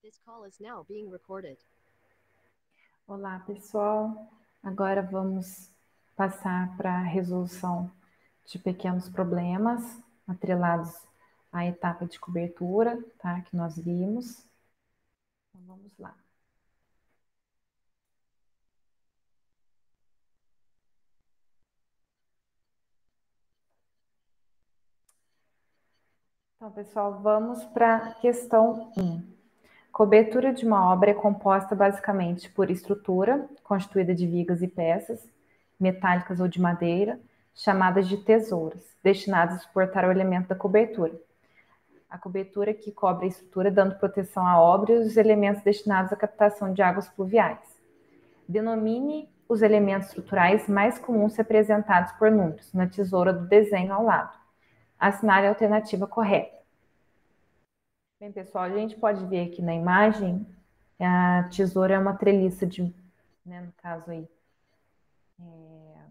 This call is now being recorded. Olá, pessoal. Agora vamos passar para a resolução de pequenos problemas atrelados à etapa de cobertura, tá? Que nós vimos. Então, vamos lá. Então, pessoal, vamos para a questão 1. Cobertura de uma obra é composta basicamente por estrutura, constituída de vigas e peças, metálicas ou de madeira, chamadas de tesouras, destinadas a suportar o elemento da cobertura. A cobertura que cobre a estrutura, dando proteção à obra e os elementos destinados à captação de águas pluviais. Denomine os elementos estruturais mais comuns representados por números, na tesoura do desenho ao lado. Assinale a alternativa correta. Bem, pessoal, a gente pode ver aqui na imagem, a tesoura é uma treliça de, no caso aí,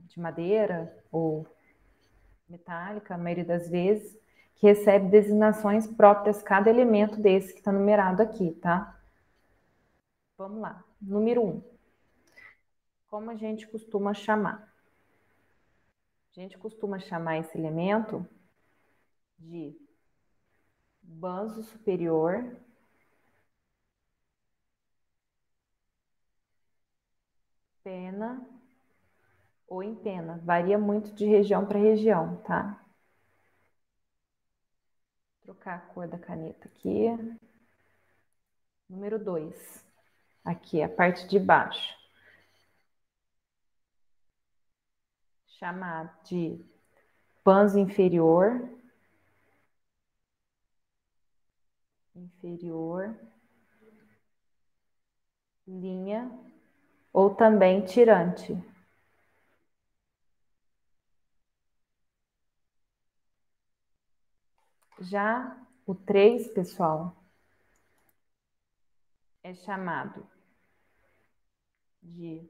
de madeira ou metálica, a maioria das vezes, que recebe designações próprias, cada elemento desse que está numerado aqui, tá? Vamos lá. Número 1. Como a gente costuma chamar? A gente costuma chamar esse elemento de banzo superior, pena ou empena. Varia muito de região para região, tá? Vou trocar a cor da caneta aqui. Número 2. Aqui, a parte de baixo. Chamar de banzo inferior, linha ou também tirante. Já o 3, pessoal, é chamado de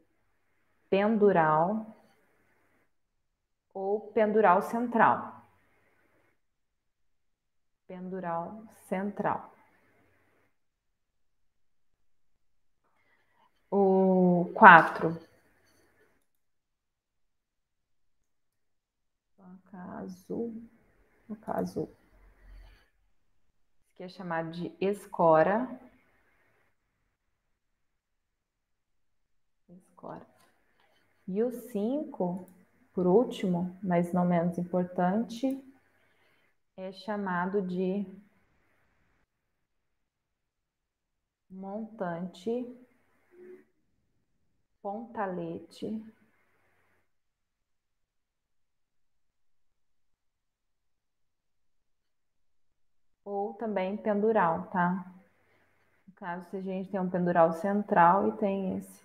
pendural ou pendural central. Pendural central. O 4. No caso, que é chamado de escora. E o 5, por último, mas não menos importante, é chamado de montante, pontalete ou também pendural, tá? No caso, se a gente tem um pendural central e tem esse.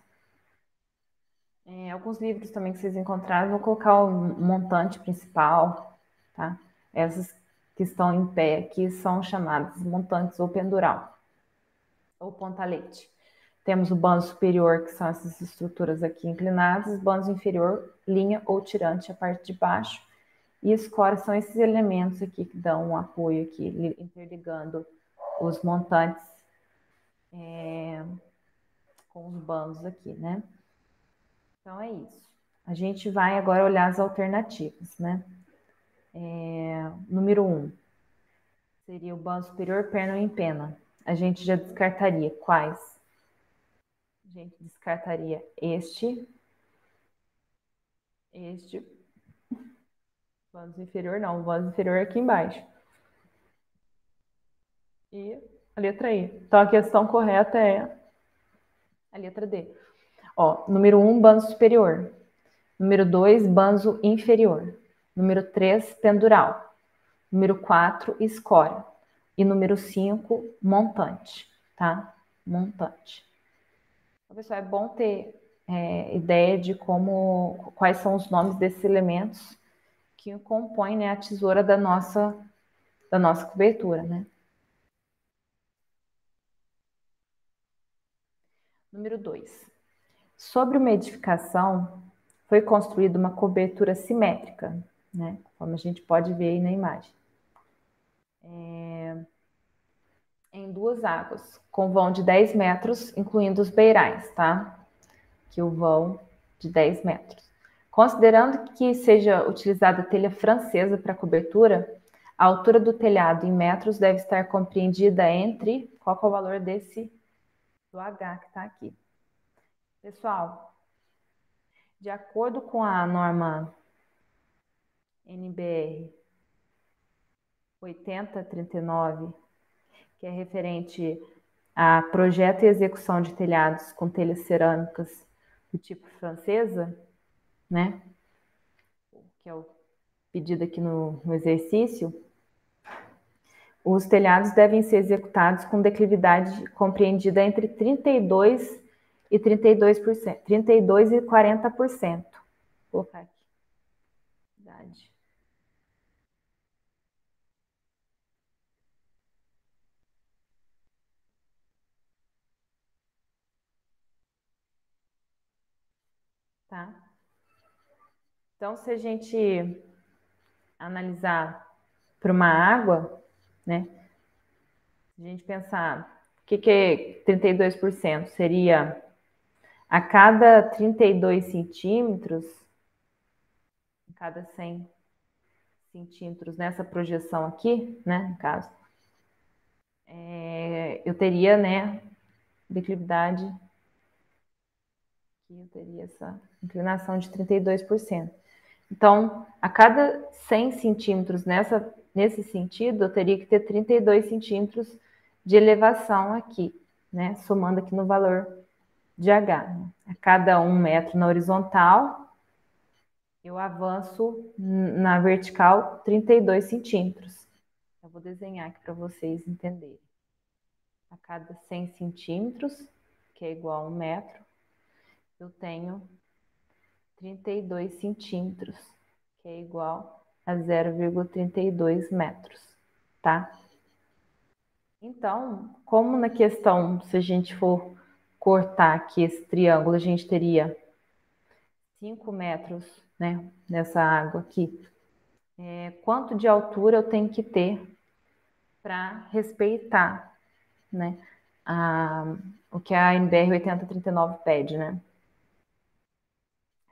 Alguns livros também que vocês encontraram, vou colocar o montante principal, tá? Essas que estão em pé aqui são chamadas montantes ou pendural, ou pontalete. Temos o banzo superior, que são essas estruturas aqui inclinadas, banzo inferior, linha ou tirante, a parte de baixo, e escora são esses elementos aqui que dão um apoio aqui, interligando os montantes com os banzos aqui, né? Então é isso. A gente vai agora olhar as alternativas, né? Número 1 seria o banzo superior, perna ou empena. A gente já descartaria quais? A gente descartaria este, banzo inferior não, o banzo inferior é aqui embaixo. E a letra E. Então a questão correta é a letra D. Ó, número 1, banzo superior. Número 2, banzo inferior. Número 3, pendural. Número 4, escora. E número 5, montante, tá? Montante. Então, pessoal, é bom ter ideia de quais são os nomes desses elementos que compõem, né, a tesoura da nossa cobertura, né? Número 2. Sobre uma edificação, foi construída uma cobertura simétrica, né? Como a gente pode ver aí na imagem. em 2 águas, com vão de 10 metros, incluindo os beirais, tá? Que o vão de 10 metros. Considerando que seja utilizada telha francesa para cobertura, a altura do telhado em metros deve estar compreendida entre... Qual que é o valor do H que está aqui? Pessoal, de acordo com a norma NBR 8039, que é referente a projeto e execução de telhados com telhas cerâmicas do tipo francesa, né? Que é o pedido aqui no exercício, os telhados devem ser executados com declividade compreendida entre 32 e 32%, 32 e 40%. Vou colocar aqui. Tá? Então, se a gente analisar para uma água, né? Se a gente pensar, o que é 32%? Seria a cada 32 centímetros, a cada 100 centímetros nessa projeção aqui, né, no caso, eu teria, né, declividade, aqui eu teria essa inclinação de 32%. Então, a cada 100 centímetros nesse sentido, eu teria que ter 32 centímetros de elevação aqui, né, somando aqui no valor de H. Né? A cada 1 metro na horizontal, eu avanço na vertical 32 centímetros. Eu vou desenhar aqui para vocês entenderem. A cada 100 centímetros, que é igual a 1 metro, eu tenho 32 centímetros, que é igual a 0,32 metros, tá? Então, como na questão, se a gente for cortar aqui esse triângulo, a gente teria 5 metros, né, nessa água aqui. Quanto de altura eu tenho que ter para respeitar, né, o que a NBR 8039 pede, né?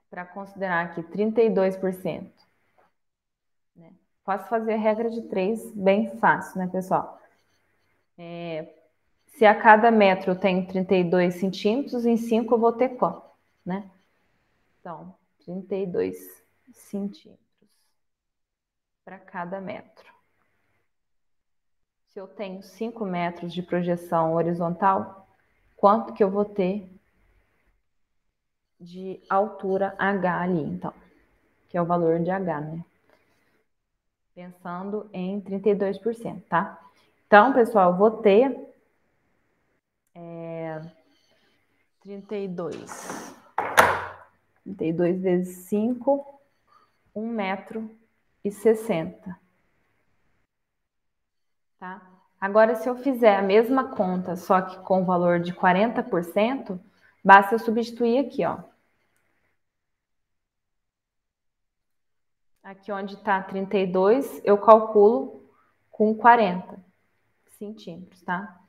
Para considerar aqui 32%. Né? Posso fazer a regra de 3 bem fácil, né, pessoal? Se a cada metro eu tenho 32 centímetros, em 5 eu vou ter quanto, né? Então, 32 centímetros para cada metro. Se eu tenho 5 metros de projeção horizontal, quanto que eu vou ter de altura H ali, então? Que é o valor de H, né? Pensando em 32%, tá? Então, pessoal, eu vou ter 32. 32 vezes 5, 1,60 m. Tá? Agora, se eu fizer a mesma conta, só que com o valor de 40%, basta eu substituir aqui, ó. Aqui onde está 32, eu calculo com 40 centímetros, tá?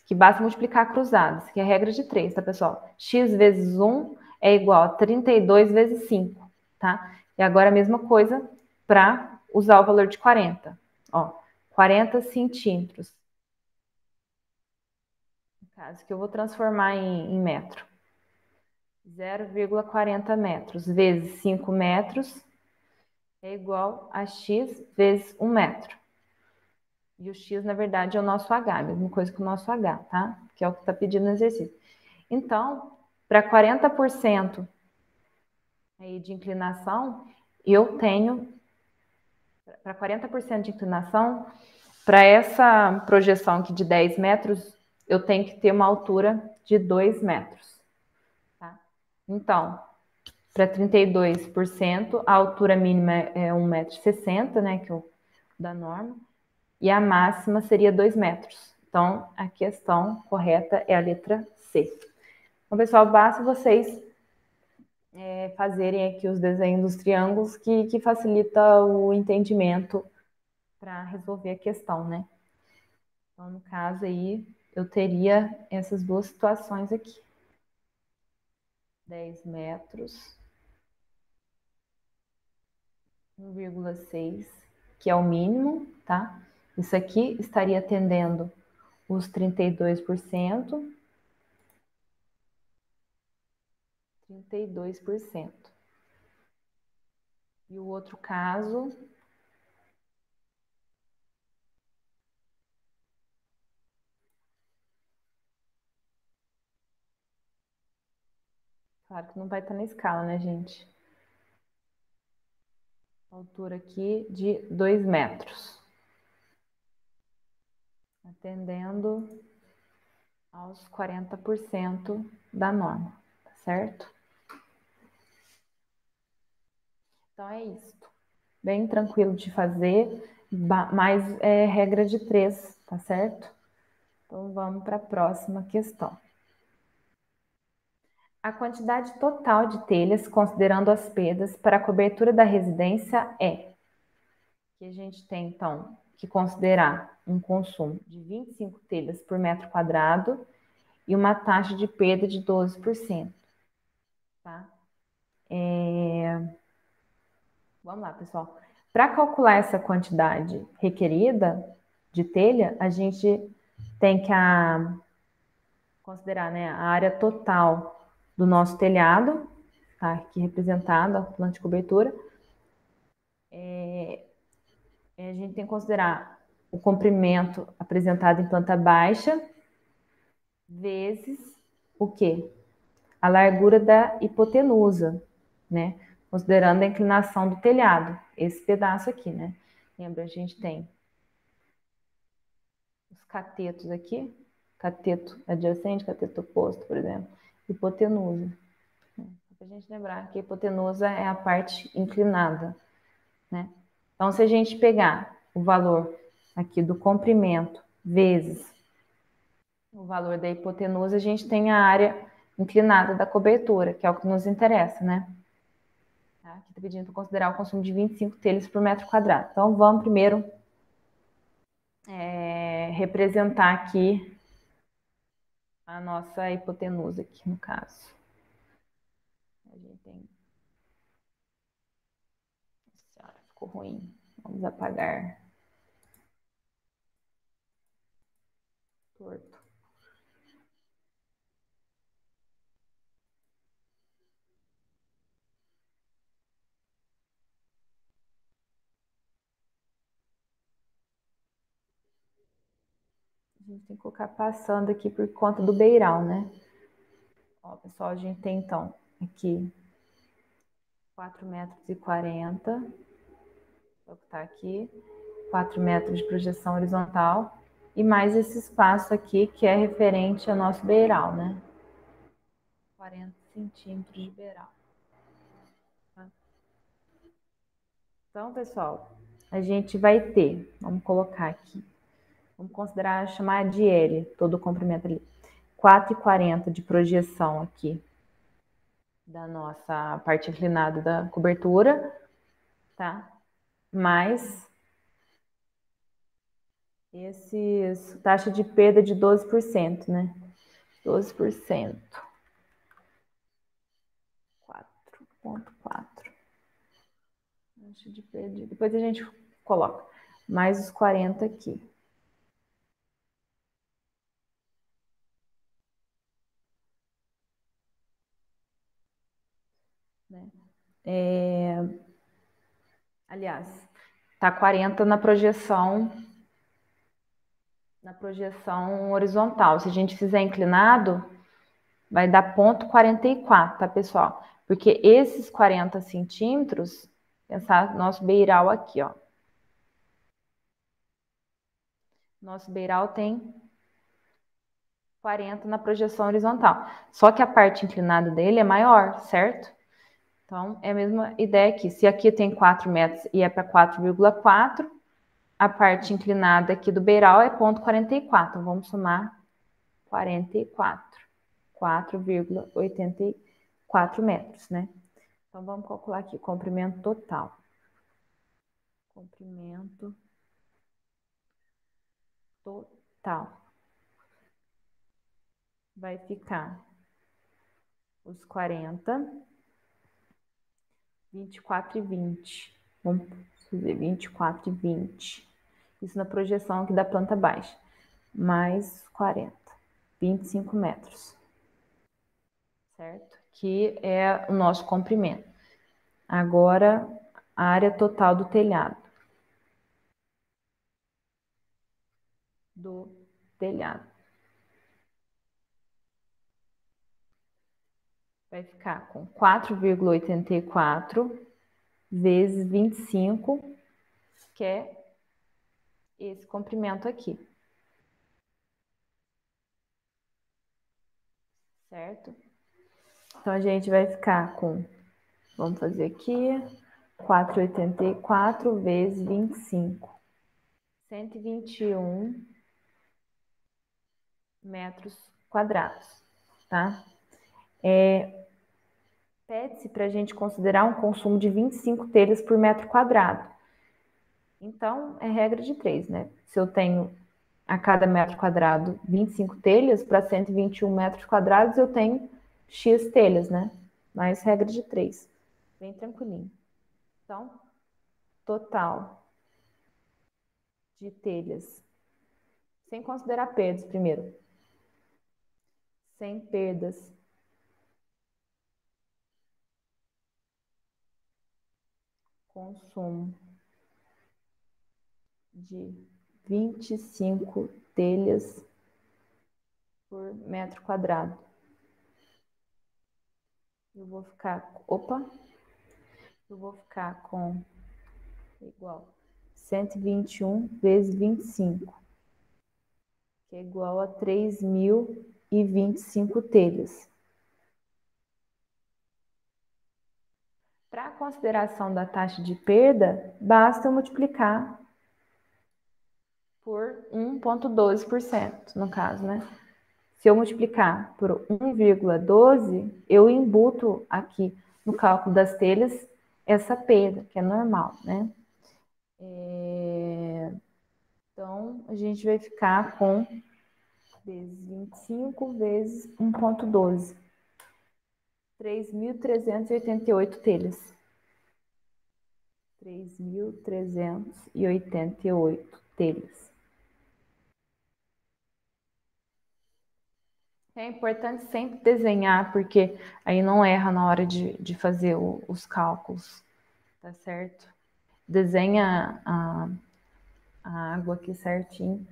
Que basta multiplicar cruzados, que é a regra de 3, tá, pessoal? X vezes 1 é igual a 32 vezes 5, tá? E agora a mesma coisa para usar o valor de 40. Ó, 40 centímetros. No caso, que eu vou transformar em metro. 0,40 metros vezes 5 metros é igual a x vezes 1 metro. E o x, na verdade, é o nosso h, a mesma coisa que o nosso h, tá? Que é o que está pedindo no exercício. Então, para 40% aí de inclinação, eu tenho, para 40% de inclinação, para essa projeção aqui de 10 metros, eu tenho que ter uma altura de 2 metros. Tá? Então, para 32%, a altura mínima é 1,60 m, né, que é o da norma, e a máxima seria 2 metros. Então, a questão correta é a letra C. Então, pessoal, basta vocês fazerem aqui os desenhos dos triângulos que facilita o entendimento para resolver a questão, né? Então, no caso aí, eu teria essas duas situações aqui. 10 metros, 1,6, que é o mínimo, tá? Isso aqui estaria atendendo os 32%. 32%. E o outro caso, claro que não vai estar na escala, né, gente? Altura aqui de 2 metros. Atendendo aos 40% da norma, tá certo? Então é isso. Bem tranquilo de fazer, mas é regra de 3, tá certo? Então vamos para a próxima questão. A quantidade total de telhas, considerando as perdas, para a cobertura da residência é que a gente tem, então, que considerar um consumo de 25 telhas por metro quadrado e uma taxa de perda de 12%. Tá? Vamos lá, pessoal. Para calcular essa quantidade requerida de telha, a gente tem que considerar, né, a área total do nosso telhado, tá? Aqui representada, a planta de cobertura. A gente tem que considerar o comprimento apresentado em planta baixa vezes o quê? A largura da hipotenusa, né? Considerando a inclinação do telhado, esse pedaço aqui, né? Lembra, a gente tem os catetos aqui, cateto adjacente, cateto oposto, por exemplo, hipotenusa. Para a gente lembrar que a hipotenusa é a parte inclinada, né? Então, se a gente pegar o valor aqui do comprimento vezes o valor da hipotenusa, a gente tem a área inclinada da cobertura, que é o que nos interessa, né? Tá? Aqui está pedindo para considerar o consumo de 25 telhas por metro quadrado. Então, vamos primeiro representar aqui a nossa hipotenusa, aqui no caso. A gente tem... Nossa, ficou ruim. Vamos apagar. Torto. A gente tem que colocar passando aqui por conta do beiral, né? Ó, pessoal, a gente tem então aqui 4,40 metros, é o que tá aqui, 4 metros de projeção horizontal e mais esse espaço aqui que é referente ao nosso beiral, né? 40 centímetros de beiral. Tá? Então, pessoal, a gente vai ter, vamos colocar aqui, vamos considerar, chamar de L, todo o comprimento ali, 4,40 de projeção aqui da nossa parte inclinada da cobertura, tá? Mais esses taxa de perda de 12%, né? 12%. 4,4. Taxa de perda. Depois a gente coloca mais os 40 aqui. Né? Aliás, tá 40 na projeção horizontal. Se a gente fizer inclinado, vai dar ponto 44, tá, pessoal? Porque esses 40 centímetros, pensar nosso beiral aqui, ó. Nosso beiral tem 40 na projeção horizontal. Só que a parte inclinada dele é maior, certo? Então, é a mesma ideia aqui. Se aqui tem 4 metros e é para 4,4, a parte inclinada aqui do beiral é ponto 44. Então, vamos somar 44. 4,84 metros, né? Então, vamos calcular aqui o comprimento total. Comprimento total. total vai ficar os 40, 24 e 20. Vamos fazer 24 e 20. Isso na projeção aqui da planta baixa. Mais 40. 25 metros. Certo? Que é o nosso comprimento. Agora, a área total do telhado. Do telhado. Vai ficar com 4,84 vezes 25, que é esse comprimento aqui. Certo? Então, a gente vai ficar com, vamos fazer aqui, 4,84 vezes 25. 121 metros quadrados, tá? Pede-se para a gente considerar um consumo de 25 telhas por metro quadrado. Então, é regra de 3, né? Se eu tenho a cada metro quadrado 25 telhas, para 121 metros quadrados eu tenho X telhas, né? Mais regra de 3. Bem tranquilinho. Então, total de telhas, sem considerar perdas primeiro. Sem perdas. Consumo de 25 telhas por metro quadrado. Eu vou ficar com igual 121 vezes 25, que é igual a 3.025 telhas. Para a consideração da taxa de perda, basta eu multiplicar por 1,12%, no caso, né? Se eu multiplicar por 1,12, eu imbuto aqui no cálculo das telhas essa perda, que é normal, né? Então, a gente vai ficar com vezes 25 vezes 1,12. 3.388 telhas. 3.388 telhas. É importante sempre desenhar, porque aí não erra na hora de fazer os cálculos, tá certo? Desenha a água aqui certinho,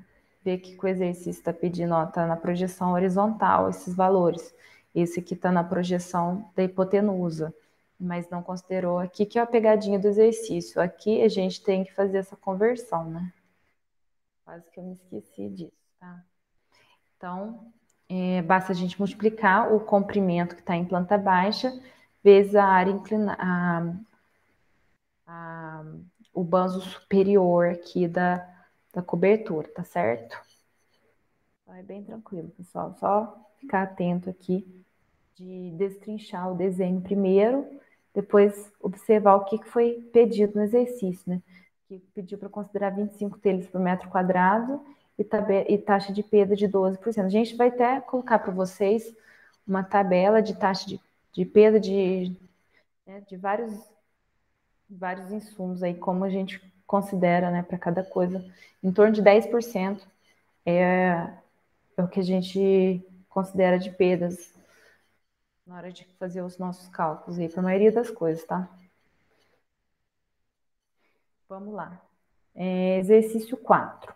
vê que o exercício está pedindo, ó, tá na projeção horizontal esses valores. Esse aqui está na projeção da hipotenusa, mas não considerou aqui, que é a pegadinha do exercício. Aqui a gente tem que fazer essa conversão, né? Quase que eu me esqueci disso, tá? Então, basta a gente multiplicar o comprimento que está em planta baixa vezes a área inclinada, o banzo superior aqui da cobertura, tá certo? Então, é bem tranquilo, pessoal. Só ficar atento aqui de destrinchar o desenho primeiro, depois observar o que foi pedido no exercício, né? Que pediu para considerar 25 telhas por metro quadrado e taxa de perda de 12%. A gente vai até colocar para vocês uma tabela de taxa de perda de vários insumos aí, como a gente considera, né, para cada coisa. Em torno de 10% é o que a gente considera de perdas na hora de fazer os nossos cálculos aí, para a maioria das coisas, tá? Vamos lá. Exercício 4.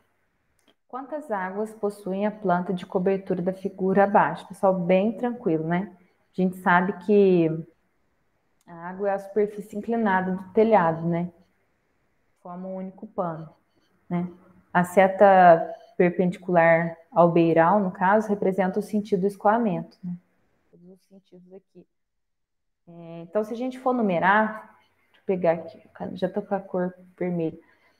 Quantas águas possuem a planta de cobertura da figura abaixo? Pessoal, bem tranquilo, né? A gente sabe que a água é a superfície inclinada do telhado, né? Forma um único pano, né? A seta perpendicular ao beiral, no caso, representa o sentido do escoamento, né? Todos os sentidos aqui. Então, se a gente for numerar, deixa eu pegar aqui, já tô com a cor vermelha.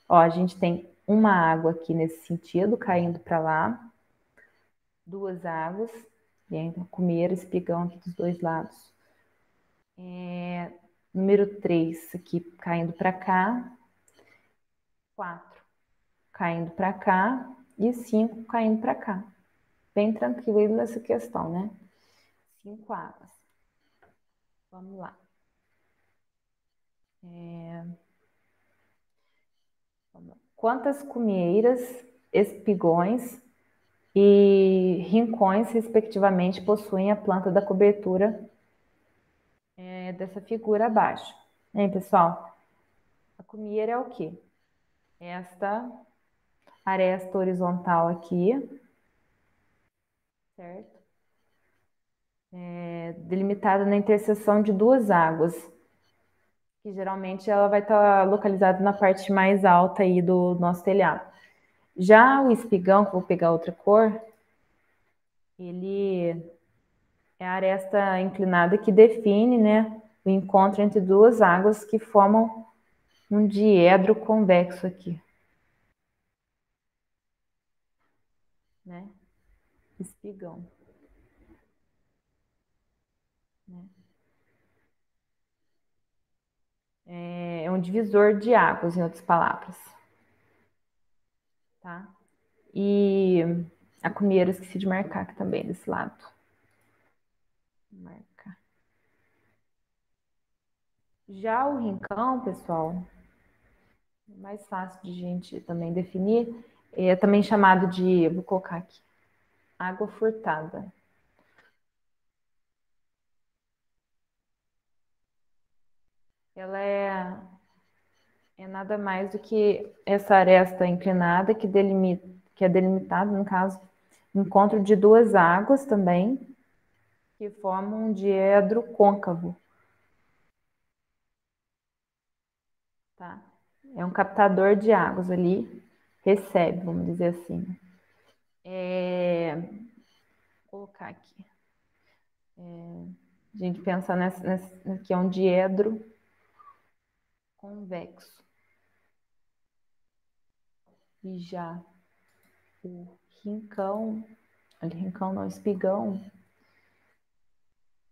Ó, a gente tem uma água aqui nesse sentido, caindo para lá, duas águas, e ainda comer espigão aqui dos dois lados. Número 3 aqui caindo para cá, 4 caindo para cá, e 5 caindo para cá. Bem tranquilo essa questão, né? 5 águas. Vamos lá. Quantas cumeeiras, espigões e rincões, respectivamente, possuem a planta da cobertura dessa figura abaixo? Hein, pessoal? A cumieira é o quê? Esta aresta horizontal aqui, certo? Delimitada na interseção de duas águas, que geralmente ela vai estar localizada na parte mais alta aí do nosso telhado. Já o espigão, que eu vou pegar outra cor, ele é a aresta inclinada que define, né, o encontro entre duas águas que formam um diedro convexo aqui, né? Espigão, né? É um divisor de águas, em outras palavras, tá? E a cumieira, esqueci de marcar aqui também desse lado. Marcar. Já o rincão, pessoal, é mais fácil de gente também definir, é também chamado de, vou colocar aqui, água furtada. Ela é nada mais do que essa aresta inclinada que é delimitada, no caso, encontro de duas águas também, que formam um diedro côncavo, tá? É um captador de águas ali, recebe, vamos dizer assim. Vou colocar aqui. A gente pensa que é um diedro convexo. E já o rincão, rincão não, espigão,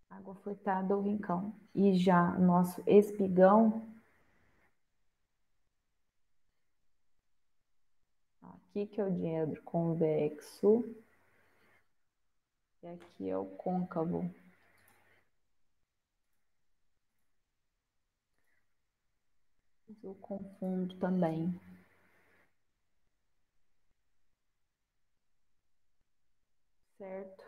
água furtada ou rincão. E já nosso espigão, aqui que é o diedro convexo, e aqui é o côncavo. Eu confundo também. Certo?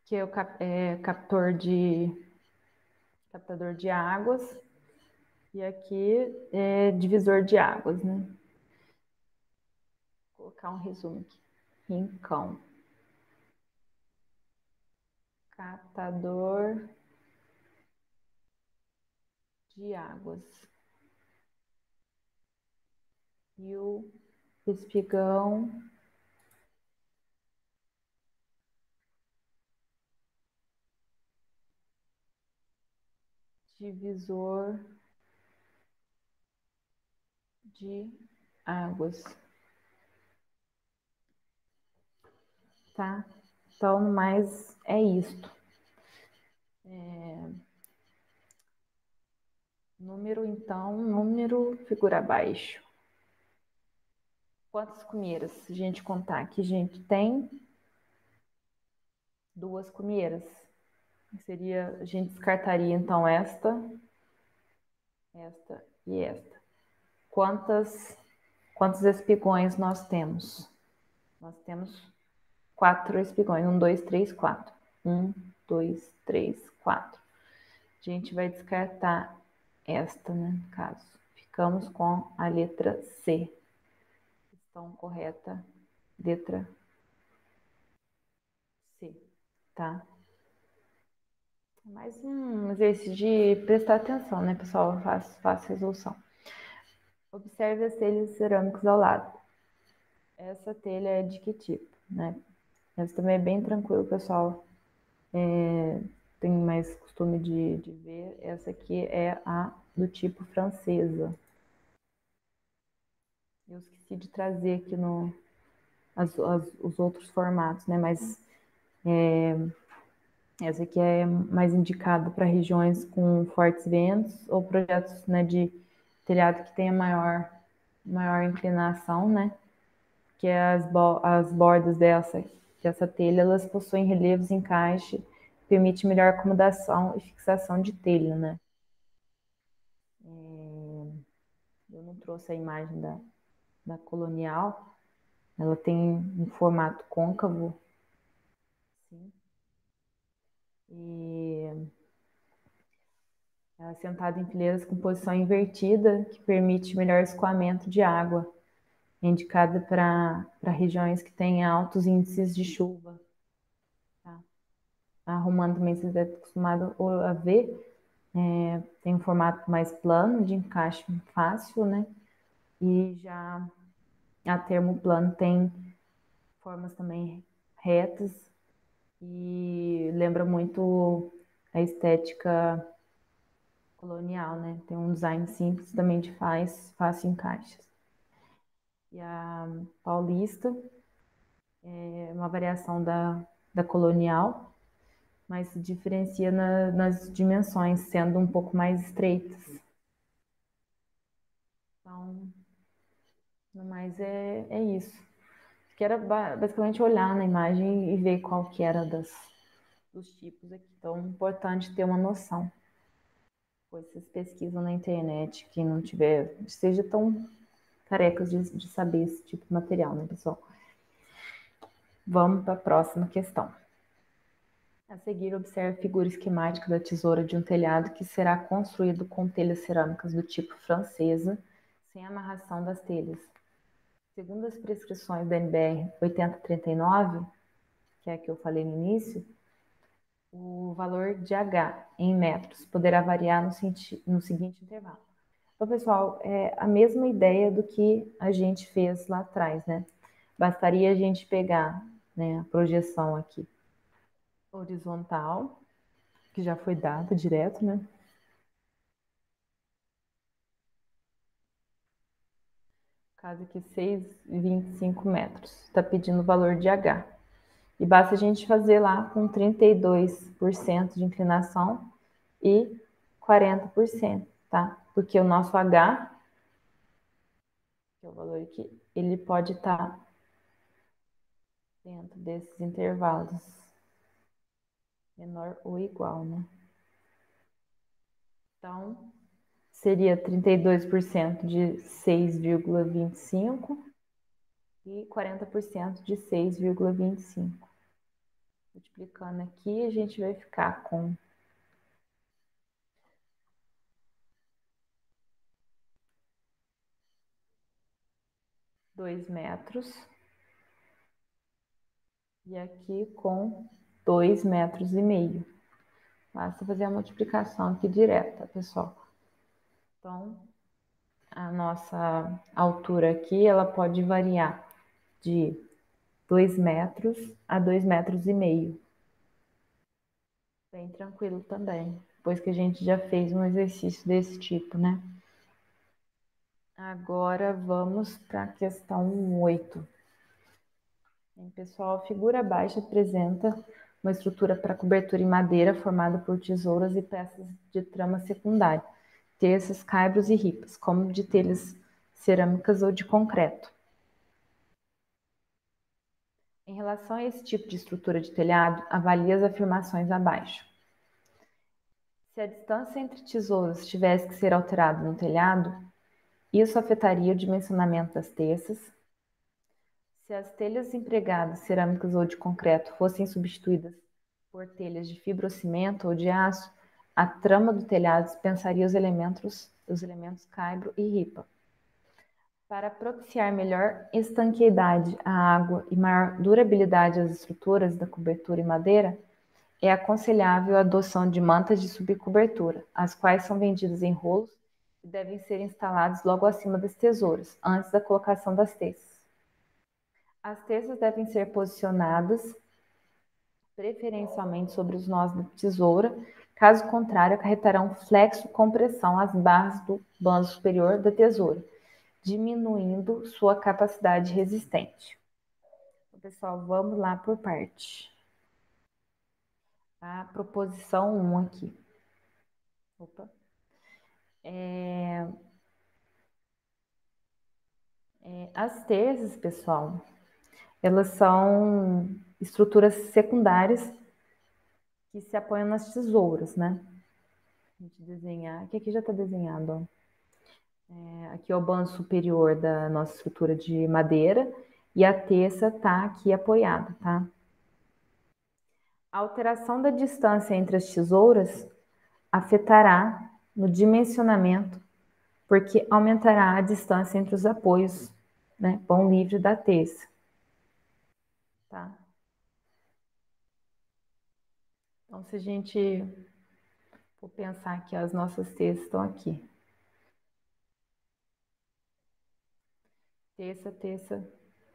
Que é o captador de águas. E aqui é divisor de águas, né? Vou colocar um resumo aqui. Rincão. Captador de águas. E o espigão divisor de águas. Tá? Então, mas é isto. Número, figura abaixo. Quantas cumeiras? Se a gente contar aqui, a gente tem duas cumeiras. A gente descartaria então esta e esta. Quantos espigões nós temos? Nós temos 4 espigões. 1, 2, 3, 4. 1, 2, 3, 4. A gente vai descartar esta, né, no caso. Ficamos com a letra C. Questão correta, letra C, tá? Mais um exercício de prestar atenção, né, pessoal? Faço resolução. Observe as telhas cerâmicas ao lado. Essa telha é de que tipo, né? Essa também é bem tranquilo, pessoal. Tem mais costume de ver. Essa aqui é a do tipo francesa. Eu esqueci de trazer aqui os outros formatos, né? Mas essa aqui é mais indicada para regiões com fortes ventos ou projetos, né, de telhado que tenha maior maior inclinação, né? Que as bordas dessa telha, elas possuem relevos em encaixe, permite melhor acomodação e fixação de telha, né? Eu não trouxe a imagem da colonial, ela tem um formato côncavo, assim, e é assentada em fileiras com posição invertida, que permite melhor escoamento de água, indicada para regiões que têm altos índices de chuva. Tá? A romana também você deve estar acostumado a ver, tem um formato mais plano, de encaixe fácil, né? E já a termoplano tem formas também retas e lembra muito a estética colonial, né? Tem um design simples também de fácil encaixe. E a paulista é uma variação da colonial, mas se diferencia nas dimensões, sendo um pouco mais estreitas. Então, no mais é isso. Que era basicamente olhar na imagem e ver qual que era dos tipos aqui. Então, é importante ter uma noção. Depois vocês pesquisam na internet, quem não tiver, seja tão carecas de saber esse tipo de material, né, pessoal? Vamos para a próxima questão. A seguir, observe a figura esquemática da tesoura de um telhado que será construído com telhas cerâmicas do tipo francesa, sem amarração das telhas. Segundo as prescrições da NBR 8039, que é a que eu falei no início, o valor de H em metros poderá variar no seguinte intervalo. Então, pessoal, é a mesma ideia do que a gente fez lá atrás, né? Bastaria a gente pegar, né, a projeção aqui horizontal, que já foi dada direto, né? Caso aqui 6,25 metros. Está pedindo o valor de H. E basta a gente fazer lá com 32% de inclinação e 40%, tá? Porque o nosso H, que é o valor aqui, ele pode estar dentro desses intervalos, menor ou igual, né? Então, seria 32% de 6,25 e 40% de 6,25. Multiplicando aqui, a gente vai ficar com 2 metros e aqui com 2,5 metros. Basta fazer a multiplicação aqui direta, pessoal. Então, a nossa altura aqui, ela pode variar de 2 metros a 2,5 metros. Bem tranquilo também, depois que a gente já fez um exercício desse tipo, né? Agora vamos para a questão 8. Pessoal, a figura abaixo apresenta uma estrutura para cobertura em madeira formada por tesouras e peças de trama secundária, terças, caibros e ripas, como de telhas cerâmicas ou de concreto. Em relação a esse tipo de estrutura de telhado, avalie as afirmações abaixo. Se a distância entre tesouras tivesse que ser alterada no telhado, isso afetaria o dimensionamento das terças. Se as telhas empregadas, cerâmicas ou de concreto, fossem substituídas por telhas de fibrocimento ou de aço, a trama do telhado dispensaria os elementos caibro e ripa. Para propiciar melhor estanqueidade à água e maior durabilidade às estruturas da cobertura em madeira, é aconselhável a adoção de mantas de subcobertura, as quais são vendidas em rolos e devem ser instaladas logo acima das tesouras, antes da colocação das terças. As terças devem ser posicionadas preferencialmente sobre os nós da tesoura, caso contrário, acarretarão flexo-compressão às barras do bando superior da tesoura, diminuindo sua capacidade resistente. Então, pessoal, vamos lá por parte. A proposição 1 aqui. Opa. As terças, pessoal, elas são estruturas secundárias que se apoiam nas tesouras, né? A gente desenhar, que aqui já está desenhado, ó. Aqui é o bando superior da nossa estrutura de madeira e a terça está aqui apoiada, tá? A alteração da distância entre as tesouras afetará no dimensionamento, porque aumentará a distância entre os apoios, né? Pão livre da terça, tá? Então, se a gente for pensar que as nossas terças estão aqui, terça,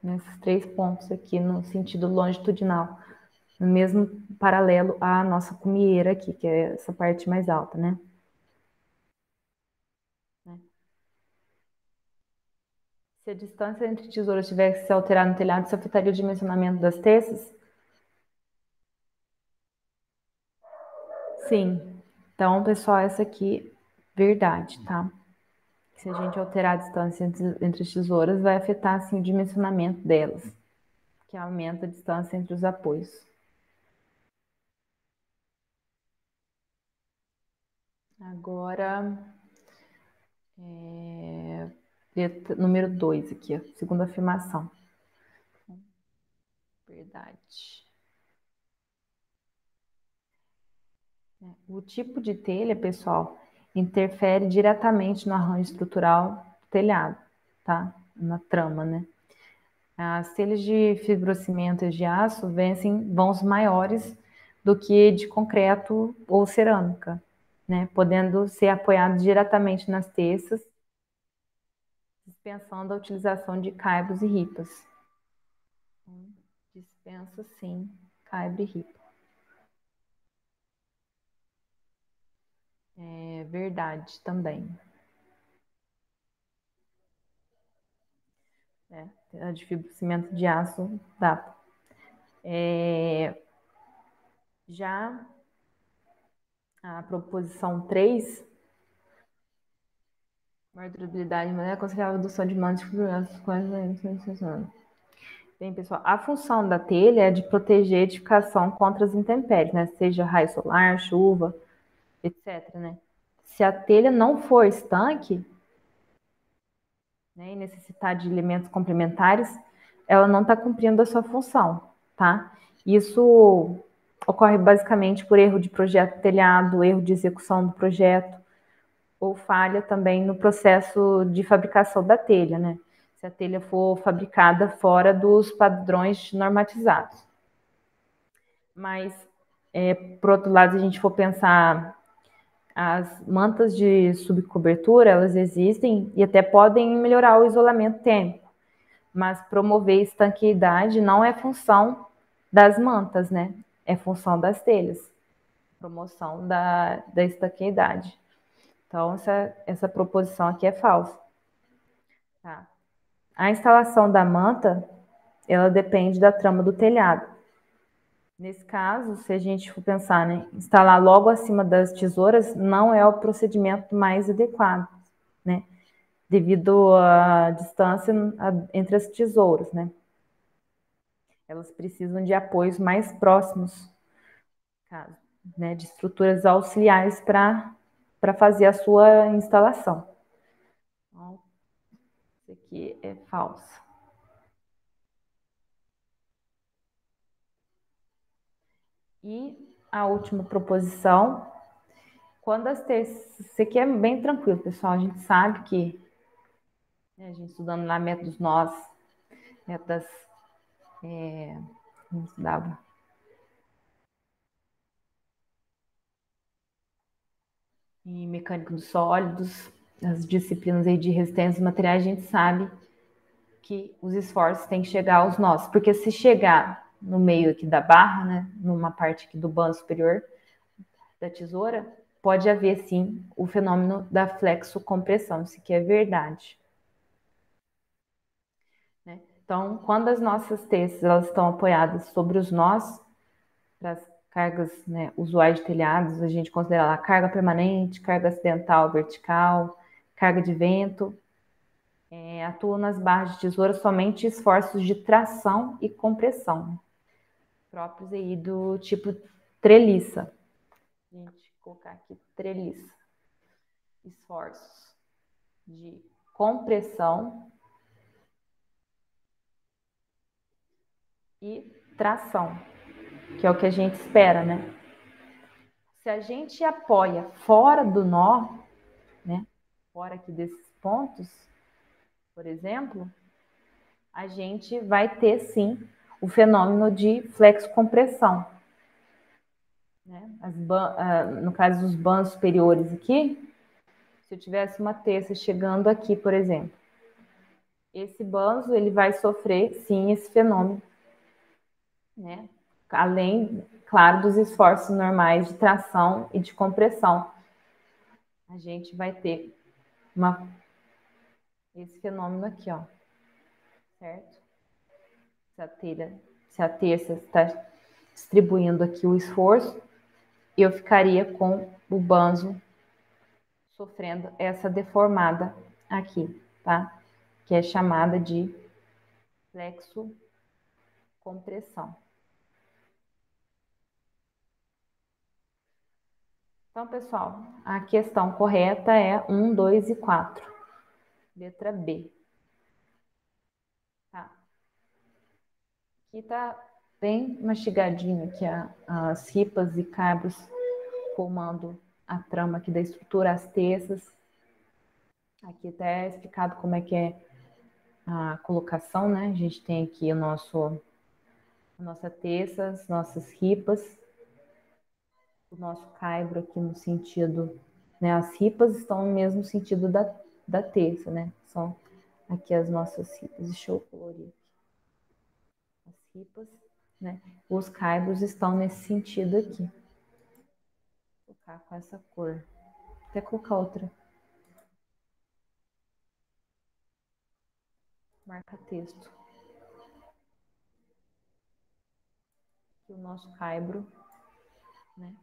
nesses 3 pontos aqui no sentido longitudinal, no mesmo paralelo à nossa cumieira aqui, que é essa parte mais alta, né? Se a distância entre tesouras tivesse que se alterar no telhado, isso afetaria o dimensionamento das terças? Sim. Então, pessoal, essa aqui, verdade, tá? Se a gente alterar a distância entre as tesouras, vai afetar, assim, o dimensionamento delas, que aumenta a distância entre os apoios. Agora, número 2 aqui, a segunda afirmação. Verdade. O tipo de telha, pessoal, interfere diretamente no arranjo estrutural do telhado, tá? Na trama, né? As telhas de fibrocimento e de aço vencem vãos maiores do que de concreto ou cerâmica, né? Podendo ser apoiados diretamente nas terças, dispensando a utilização de caibros e ripas. Dispensa, sim, caibro e ripa. É verdade também. A de fibrocimento de aço dá. Já a proposição 3, maior durabilidade, mas é considerável redução de mantos fibrosos. Bem, pessoal, a função da telha é de proteger a edificação contra as intempéries, né? Seja raio solar, chuva, etc, né? Se a telha não for estanque, né, e necessitar de elementos complementares, ela não está cumprindo a sua função, tá? Isso ocorre basicamente por erro de projeto telhado, erro de execução do projeto, ou falha também no processo de fabricação da telha, né? Se a telha for fabricada fora dos padrões normatizados. Mas, por outro lado, se a gente for pensar, as mantas de subcobertura, elas existem e até podem melhorar o isolamento térmico, mas promover estanqueidade não é função das mantas, né? É função das telhas, promoção da estanqueidade. Então, essa proposição aqui é falsa. Tá? A instalação da manta, ela depende da trama do telhado. Nesse caso, se a gente for pensar, né, instalar logo acima das tesouras não é o procedimento mais adequado, né? Devido à distância entre as tesouras, né? Elas precisam de apoios mais próximos, né, de estruturas auxiliares para fazer a sua instalação. Então, isso aqui é falso. E a última proposição, quando as terças, isso aqui é bem tranquilo, pessoal, a gente sabe que, né, a gente estudando lá métodos nós, métodos, a gente estudava em mecânica dos sólidos, as disciplinas aí de resistência dos materiais, a gente sabe que os esforços têm que chegar aos nós, porque se chegar no meio aqui da barra, né, numa parte aqui do bando superior da tesoura, pode haver sim o fenômeno da flexocompressão, isso aqui é verdade. Né? Então, quando as nossas terças elas estão apoiadas sobre os nós, para as cargas, né, usuais de telhados, a gente considera lá carga permanente, carga acidental vertical, carga de vento. Atuam nas barras de tesoura somente esforços de tração e compressão, próprios aí do tipo treliça. Gente, vou colocar aqui treliça. Esforços de compressão e tração, que é o que a gente espera, né? Se a gente apoia fora do nó, né? Fora aqui desses pontos, por exemplo, a gente vai ter sim o fenômeno de flexocompressão. Né? No caso dos bandos superiores aqui, se eu tivesse uma terça chegando aqui, por exemplo, esse banzo ele vai sofrer sim esse fenômeno, né? Além, claro, dos esforços normais de tração e de compressão. A gente vai ter esse fenômeno aqui, ó, certo? Se a terça está distribuindo aqui o esforço, eu ficaria com o banzo sofrendo essa deformada aqui, tá? Que é chamada de flexocompressão. Então, pessoal, a questão correta é 1, 2 e 4. Letra B. Tá? Aqui tá bem mastigadinho aqui as ripas e cabos formando a trama aqui da estrutura, as terças. Aqui até é explicado como é que é a colocação, né? A gente tem aqui a nossa terça, as nossas ripas, o nosso caibro aqui no sentido, né? As ripas estão no mesmo sentido da terça, né? São aqui as nossas ripas. Deixa eu colorir aqui. As ripas, né? Os caibros estão nesse sentido aqui. Vou colocar com essa cor. Até colocar outra. Marca texto. Aqui o nosso caibro, né?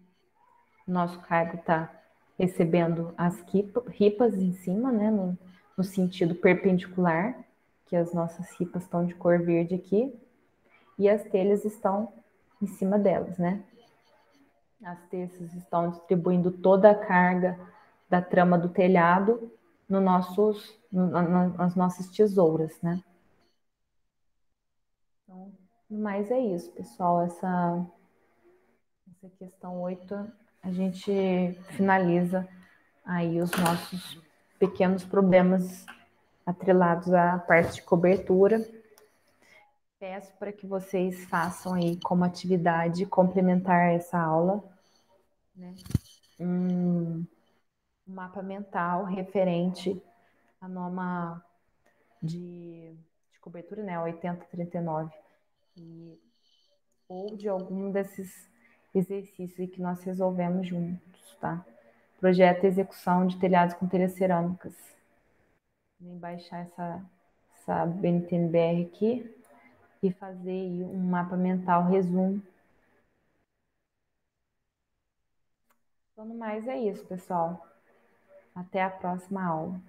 O nosso caibro está recebendo as ripas em cima, né? No sentido perpendicular, que as nossas ripas estão de cor verde aqui, e as telhas estão em cima delas, né? As terças estão distribuindo toda a carga da trama do telhado nas nossas tesouras, né? Então, mas é isso, pessoal. Essa questão 8 a gente finaliza aí os nossos pequenos problemas atrelados à parte de cobertura. Peço para que vocês façam aí como atividade complementar essa aula, né? Um mapa mental referente à norma de cobertura, né? 8039, ou de algum desses exercícios que nós resolvemos juntos, tá? Projeto e execução de telhados com telhas cerâmicas. Vem baixar essa BNT-NBR aqui e fazer aí um mapa mental resumo. Então, no mais é isso, pessoal. Até a próxima aula.